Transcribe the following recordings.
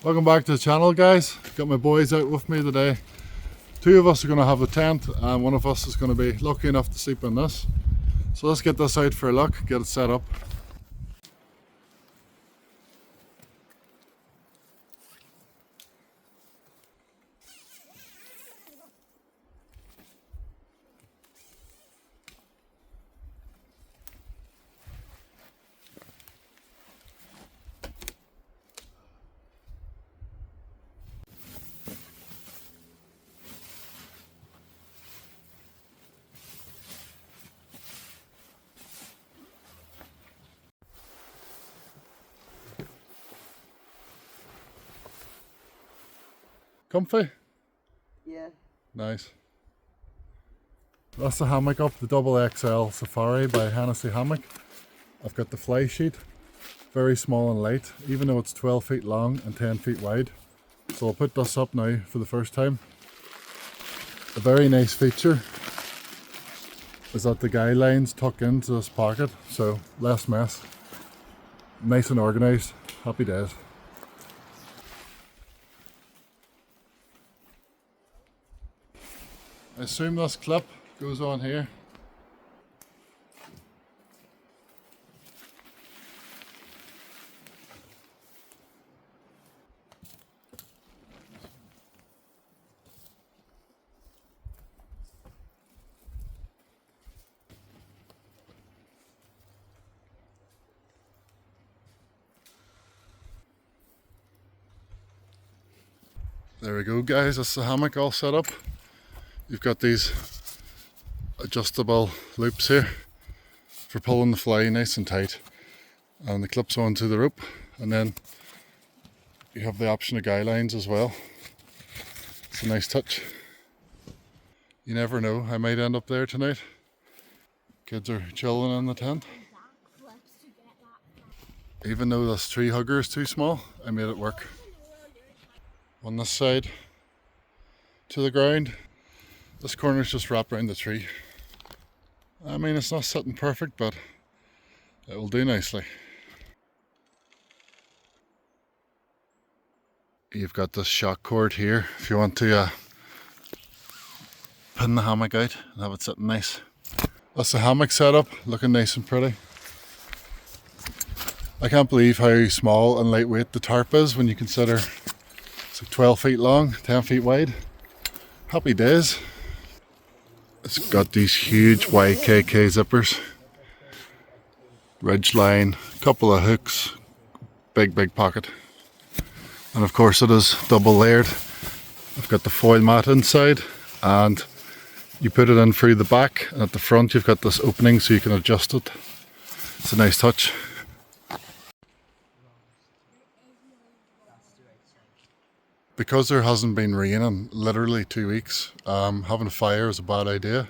Welcome back to the channel, guys. Got my boys out with me today. Two of us are going to have a tent and one of us is going to be lucky enough to sleep in this. So let's get this out for a look, get it set up. Comfy? Yeah. Nice. That's the hammock up, the double XL Safari by Hennessy Hammock. I've got the fly sheet, very small and light, even though it's 12 feet long and 10 feet wide. So I'll put this up now for the first time. A very nice feature is that the guy lines tuck into this pocket, so less mess. Nice and organised, happy days. I assume this clip goes on here. There we go, guys, that's the hammock all set up. You've got these adjustable loops here for pulling the fly nice and tight, and the clips onto the rope, and then you have the option of guy lines as well. It's a nice touch. You never know, I might end up there tonight. Kids are chilling in the tent. Even though this tree hugger is too small, I made it work. On this side to the ground, this corner's just wrapped around the tree. I mean, it's not sitting perfect, but it will do nicely. You've got this shock cord here if you want to pin the hammock out and have it sitting nice. That's the hammock setup, looking nice and pretty. I can't believe how small and lightweight the tarp is when you consider it's like 12 feet long, 10 feet wide. Happy days. It's got these huge YKK zippers, ridge line, couple of hooks, big pocket, and of course it is double layered. I've got the foil mat inside, and you put it in through the back, and at the front you've got this opening so you can adjust it. It's a nice touch. Because there hasn't been rain in literally 2 weeks, having a fire is a bad idea.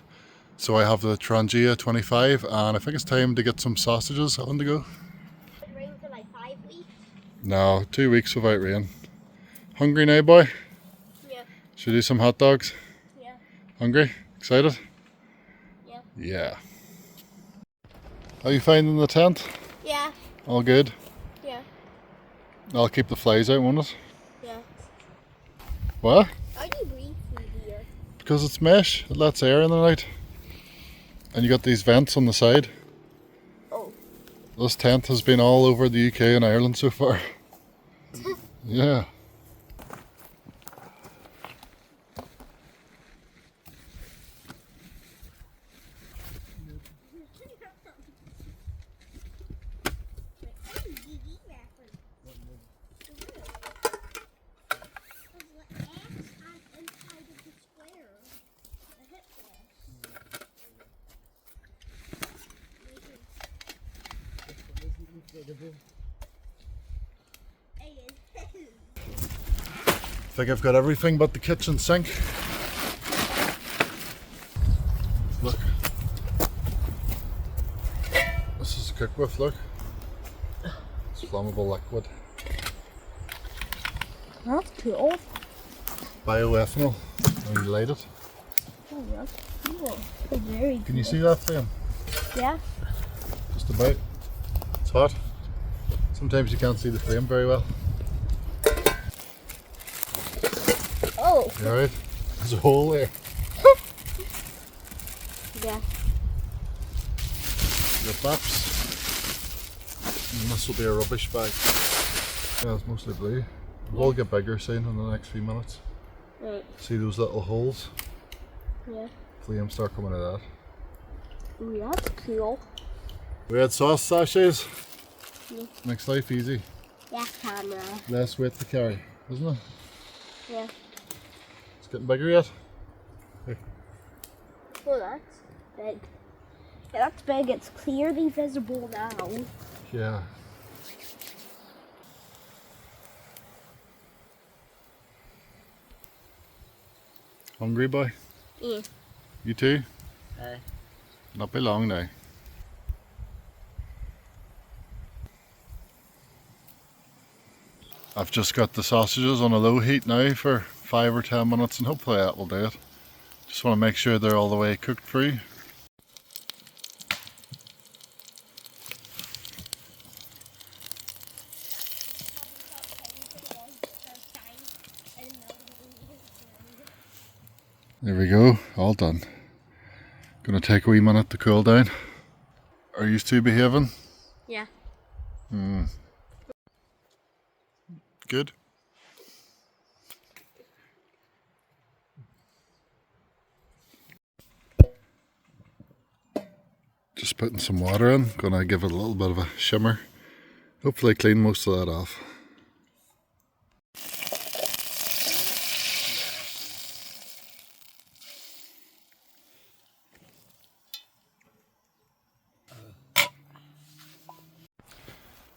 So I have the Trangia 25, and I think it's time to get some sausages on the go. It rained for like 5 weeks? No, 2 weeks without rain. Hungry now, boy? Yeah. Should we do some hot dogs? Yeah. Hungry? Excited? Yeah. Yeah. How you finding the tent? Yeah. All good? Yeah. I'll keep the flies out, won't it? Yeah. What? How do you breathe through here? Because it's mesh, it lets air in and out. And you got these vents on the side. Oh. This tent has been all over the UK and Ireland so far. Yeah. I think I've got everything but the kitchen sink. Look. This is a cook with, look. It's flammable liquid. That's cool. Bioethanol, when you light it. Oh, that's cool. It's very cool. Can you see that flame? Yeah. Just about. It's hot. Sometimes you can't see the flame very well. Oh. You alright? There's a hole there. Yeah. Your flaps. And this will be a rubbish bag. Yeah, it's mostly blue. We'll get bigger soon in the next few minutes. Right. See those little holes? Yeah. Flames start coming out of that. Ooh, that's cool. Red sauce sachets. Yeah. Makes life easy. Yeah, camera. Less weight to carry, isn't it? Yeah. It's getting bigger yet. Here. Oh, that's big. Yeah, that's big. It's clearly visible now. Yeah. Hungry boy? Yeah. You too? Aye. Not be long now. I've just got the sausages on a low heat now for 5 or 10 minutes and hopefully that will do it. Just want to make sure they're all the way cooked through. There we go, all done. Gonna take a wee minute to cool down. Are you two behaving? Yeah. Good. Just putting some water in, gonna give it a little bit of a shimmer. Hopefully clean most of that off.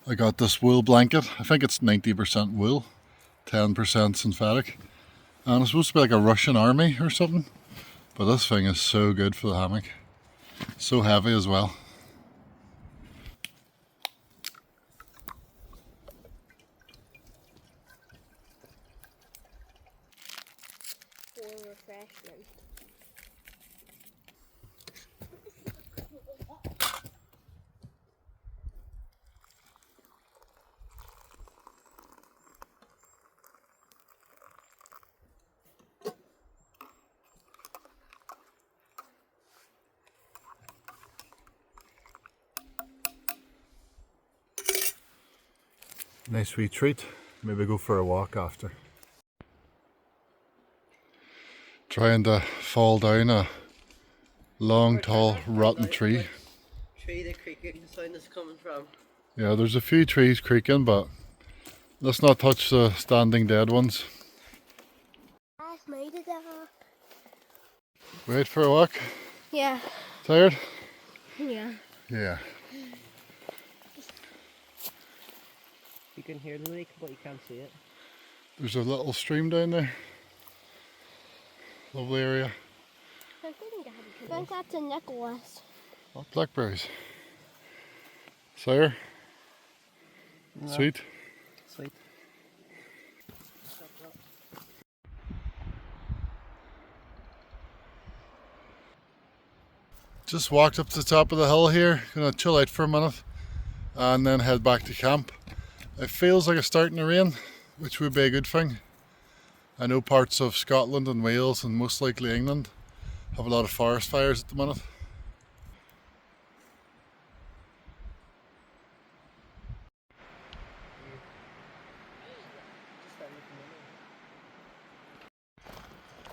I got this wool blanket. I think it's 90% wool, 10% synthetic. And it's supposed to be like a Russian army or something. But this thing is so good for the hammock. So heavy as well. For refreshment. Nice wee treat. Maybe go for a walk after. Trying to fall down a long, tall, rotten tree. Tree the creaking sound is coming from. Yeah, there's a few trees creaking, but let's not touch the standing dead ones. I've made it up. Wait for a walk. Yeah. Tired? Yeah. Yeah. You can hear the lake, but you can't see it. There's a little stream down there. Lovely area. I think that's a Nicholas. Blackberries. Sour? No. Sweet? Sweet. Just walked up to the top of the hill here. Gonna chill out for a minute and then head back to camp. It feels like it's starting to rain, which would be a good thing. I know parts of Scotland and Wales and most likely England have a lot of forest fires at the minute.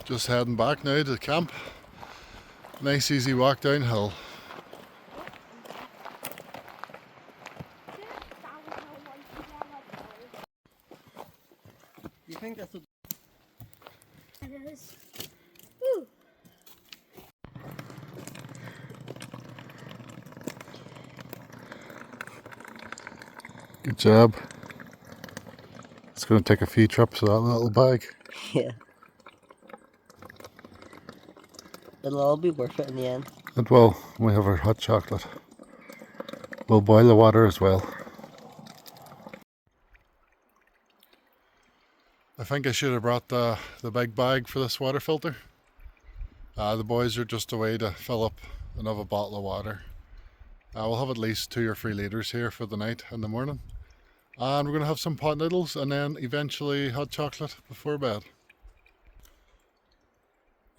Just heading back now to the camp. Nice easy walk downhill. You think that's what It is. Woo. Good job. It's going to take a few trips with that little bag. Yeah. It'll all be worth it in the end. And well, we have our hot chocolate. We'll boil the water as well. I think I should have brought the big bag for this water filter. The boys are just away to fill up another bottle of water. We'll have at least 2 or 3 litres here for the night and the morning. And we're going to have some pot noodles and then eventually hot chocolate before bed.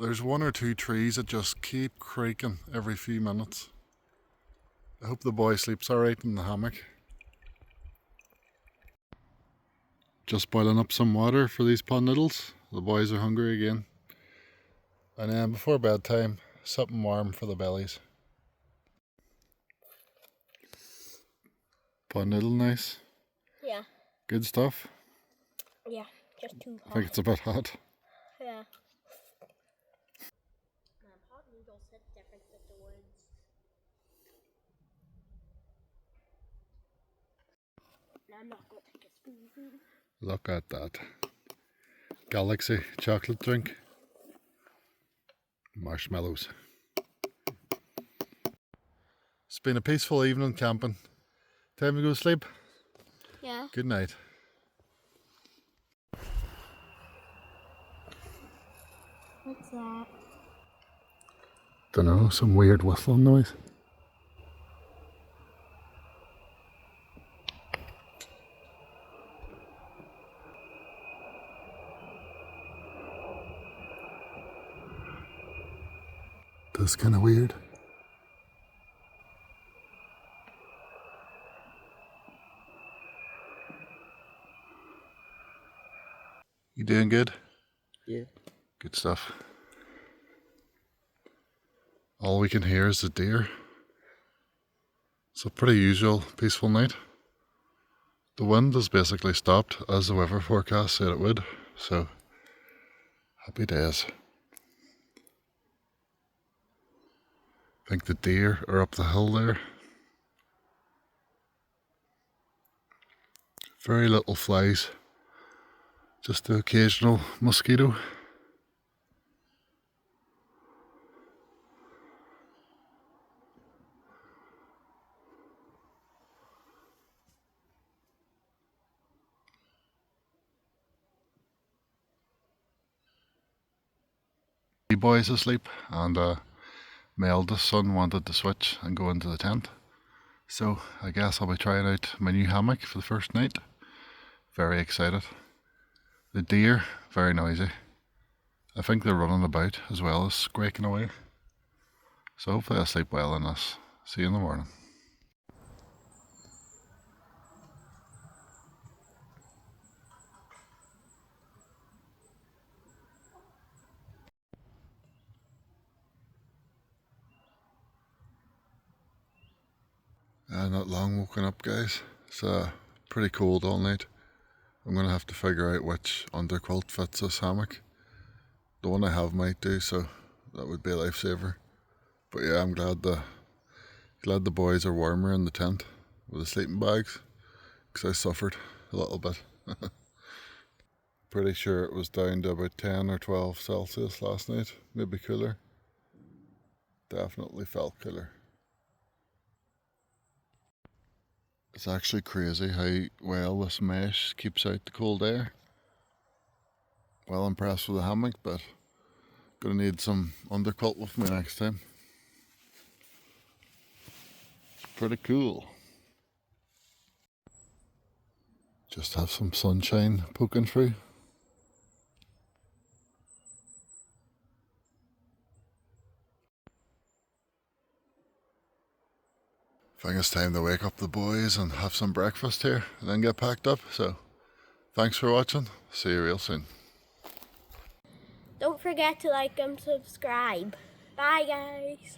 There's one or two trees that just keep creaking every few minutes. I hope the boy sleeps alright in the hammock. Just boiling up some water for these pond noodles. The boys are hungry again. And then before bedtime, something warm for the bellies. Pond noodle nice. Yeah. Good stuff. Yeah, just too hot. I think it's a bit hot. Yeah. Hot noodles hit different with the woods. Now I'm not going to take a spoon. Look at that. Galaxy chocolate drink. Marshmallows. It's been a peaceful evening camping. Time to go to sleep. Yeah. Good night. What's that? Dunno, some weird whistling noise. That's kind of weird. You doing good? Yeah. Good stuff. All we can hear is the deer. It's a pretty usual peaceful night. The wind has basically stopped as the weather forecast said it would, so happy days. I think the deer are up the hill there. Very little flies, just the occasional mosquito. The boys asleep, and my eldest son wanted to switch and go into the tent. So I guess I'll be trying out my new hammock for the first night. Very excited. The deer, very noisy. I think they're running about as well as squeaking away. So hopefully I'll sleep well in this. See you in the morning. Not long woken up, guys. It's pretty cold all night. I'm going to have to figure out which underquilt fits this hammock. The one I have might do, so that would be a lifesaver. But yeah, I'm glad the boys are warmer in the tent with the sleeping bags, because I suffered a little bit. Pretty sure it was down to about 10 or 12 Celsius last night, maybe cooler. Definitely felt cooler. It's actually crazy how well this mesh keeps out the cold air. Well impressed with the hammock, but gonna need some underquilt with me next time. Pretty cool. Just have some sunshine poking through. I think it's time to wake up the boys and have some breakfast here and then get packed up. So thanks for watching. See you real soon. Don't forget to like and subscribe. Bye, guys.